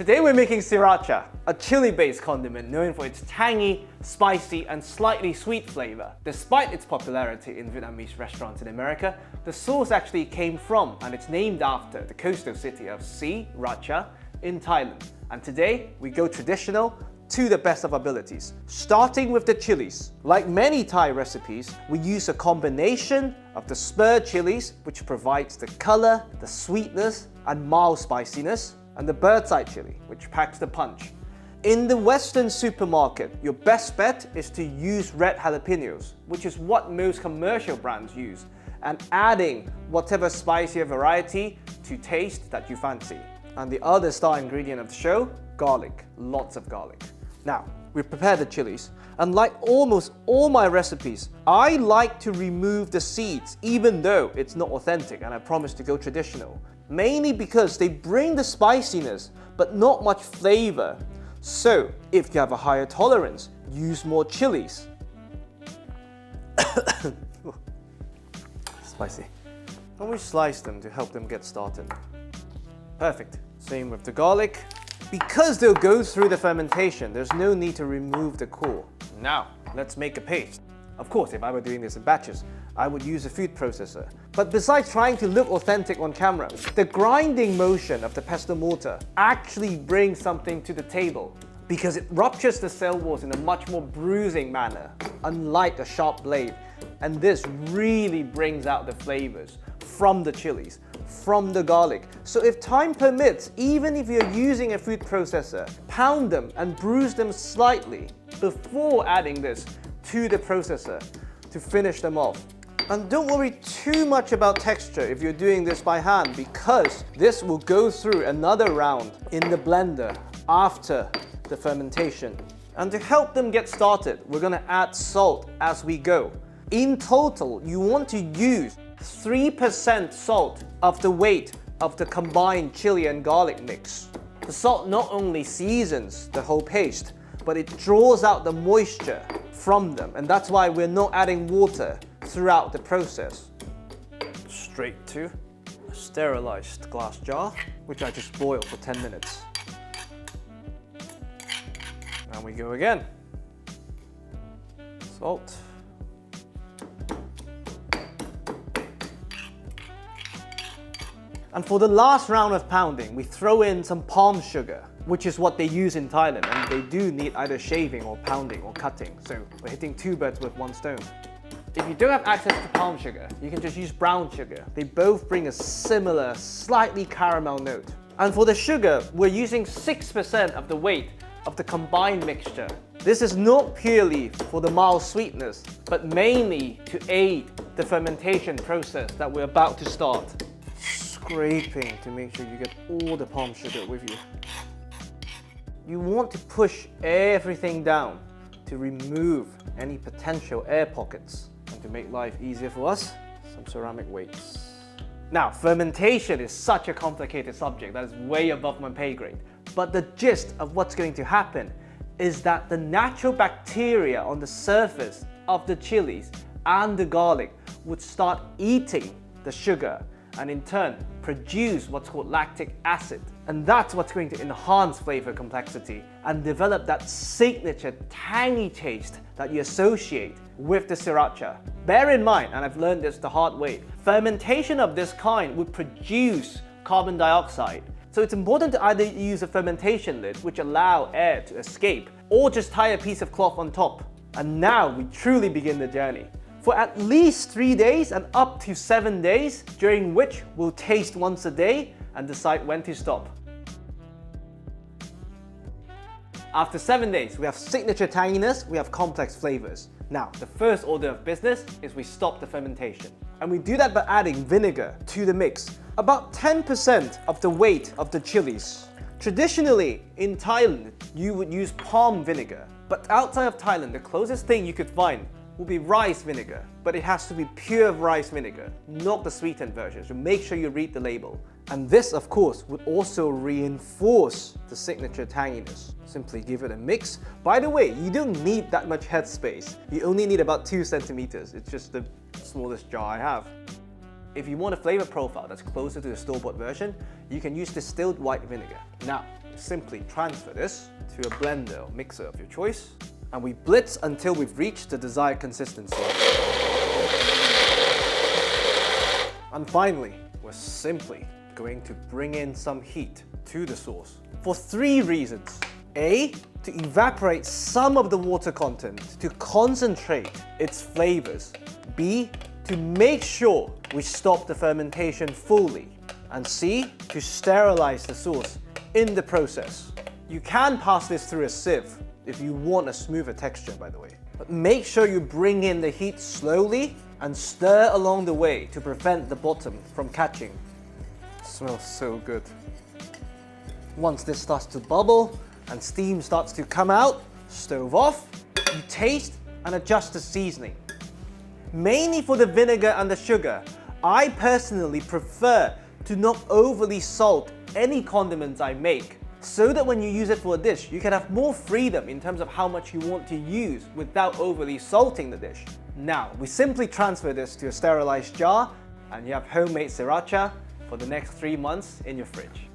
Today we're making Sriracha, a chili-based condiment known for its tangy, spicy and slightly sweet flavor. Despite its popularity in Vietnamese restaurants in America, the sauce actually came from and it's named after the coastal city of Sriracha in Thailand. And today we go traditional to the best of our abilities, starting with the chilies. Like many Thai recipes, we use a combination of the spur chilies, which provides the color, the sweetness and mild spiciness, and the bird's eye chili, which packs the punch. In the Western supermarket, your best bet is to use red jalapenos, which is what most commercial brands use, and adding whatever spicier variety to taste that you fancy. And the other star ingredient of the show, garlic, lots of garlic. Now, we've prepared the chilies, and like almost all my recipes, I like to remove the seeds even though it's not authentic and I promise to go traditional. Mainly because they bring the spiciness but not much flavor. So, if you have a higher tolerance, use more chilies. Spicy. And we slice them to help them get started. Perfect. Same with the garlic. Because they'll go through the fermentation, there's no need to remove the core. Now, let's make a paste. Of course, if I were doing this in batches, I would use a food processor. But besides trying to look authentic on camera, the grinding motion of the pestle mortar actually brings something to the table because it ruptures the cell walls in a much more bruising manner, unlike a sharp blade. And this really brings out the flavors from the chilies, from the garlic. So if time permits, even if you're using a food processor, pound them and bruise them slightly before adding this to the processor to finish them off. And don't worry too much about texture if you're doing this by hand, because this will go through another round in the blender after the fermentation. And to help them get started, we're gonna add salt as we go. In total, you want to use 3% salt of the weight of the combined chili and garlic mix. The salt not only seasons the whole paste, but it draws out the moisture from them, and that's why we're not adding water throughout the process. Straight to a sterilized glass jar, which I just boiled for 10 minutes. And we go again. Salt. And for the last round of pounding, we throw in some palm sugar, which is what they use in Thailand, and they do need either shaving or pounding or cutting. So we're hitting two birds with one stone. If you don't have access to palm sugar, you can just use brown sugar. They both bring a similar, slightly caramel note. And for the sugar, we're using 6% of the weight of the combined mixture. This is not purely for the mild sweetness, but mainly to aid the fermentation process that we're about to start. Scraping to make sure you get all the palm sugar with you. You want to push everything down to remove any potential air pockets. And to make life easier for us, some ceramic weights. Now, fermentation is such a complicated subject that is way above my pay grade. But the gist of what's going to happen is that the natural bacteria on the surface of the chilies and the garlic would start eating the sugar and in turn produce what's called lactic acid. And that's what's going to enhance flavor complexity and develop that signature tangy taste that you associate with the Sriracha. Bear in mind, and I've learned this the hard way, fermentation of this kind would produce carbon dioxide. So it's important to either use a fermentation lid, which allow air to escape, or just tie a piece of cloth on top. And now we truly begin the journey. For at least 3 days and up to 7 days, during which we'll taste once a day and decide when to stop. After 7 days, we have signature tanginess, we have complex flavors. Now, the first order of business is we stop the fermentation. And we do that by adding vinegar to the mix, about 10% of the weight of the chilies. Traditionally, in Thailand, you would use palm vinegar. But outside of Thailand, the closest thing you could find will be rice vinegar, but it has to be pure rice vinegar, not the sweetened version, so make sure you read the label. And this, of course, would also reinforce the signature tanginess. Simply give it a mix. By the way, you don't need that much headspace. You only need about 2 centimeters. It's just the smallest jar I have. If you want a flavor profile that's closer to the store-bought version, you can use distilled white vinegar. Now, simply transfer this to a blender or mixer of your choice, and we blitz until we've reached the desired consistency. And finally, we're simply going to bring in some heat to the sauce for 3 reasons. A, to evaporate some of the water content to concentrate its flavors. B, to make sure we stop the fermentation fully. And C, to sterilize the sauce in the process. You can pass this through a sieve if you want a smoother texture, by the way. But make sure you bring in the heat slowly and stir along the way to prevent the bottom from catching. It smells so good. Once this starts to bubble and steam starts to come out, stove off, you taste and adjust the seasoning. Mainly for the vinegar and the sugar, I personally prefer to not overly salt any condiments I make, so that when you use it for a dish, you can have more freedom in terms of how much you want to use without overly salting the dish. Now, we simply transfer this to a sterilized jar and you have homemade sriracha for the next 3 months in your fridge.